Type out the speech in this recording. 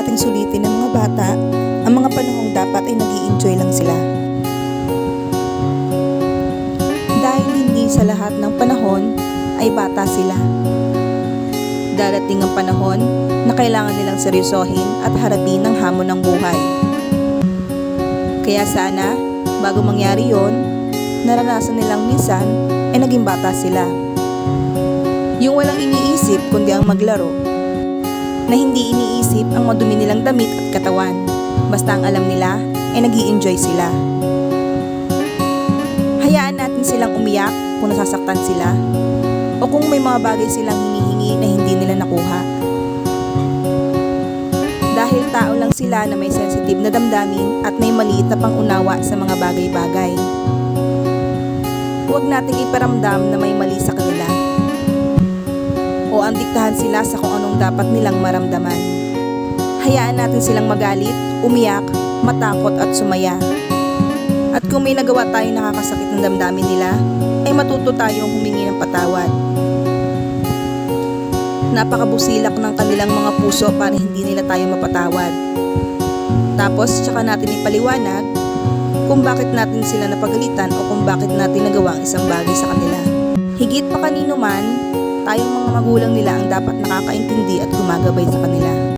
nating sulitin ng mga bata, ang mga panahong dapat ay nag-i-enjoy lang sila. Dahil hindi sa lahat ng panahon ay bata sila. Darating ang panahon na kailangan nilang seryosohin at harapin ang hamon ng buhay. Kaya sana, bago mangyari yon, naranasan nilang minsan ay naging bata sila. Yung walang iniisip kundi ang maglaro, na hindi iniisip ang madumi nilang damit at katawan, basta ang alam nila ay nag-i-enjoy sila. Hayaan natin silang umiyak kung nasasaktan sila, o kung may mga bagay silang hinihingi na hindi nila nakuha. Dahil tao lang sila na may sensitive na damdamin at may maliit na pangunawa sa mga bagay-bagay. Huwag nating iparamdam na may mali sa kanila, o ang diktahan sila sa kung anong dapat nilang maramdaman. Hayaan natin silang magalit, umiyak, matakot at sumaya. At kung may nagawa tayong nakakasakit ng damdamin nila, ay matuto tayong humingi ng patawad. Napakabusilak ng kanilang mga puso para hindi nila tayo mapatawad. Tapos tsaka natin ipaliwanag kung bakit natin sila napagalitan o kung bakit natin nagawa ang isang bagay sa kanila. Higit pa kanino man, tayong mga magulang nila ang dapat nakakaintindi at gumagabay sa kanila.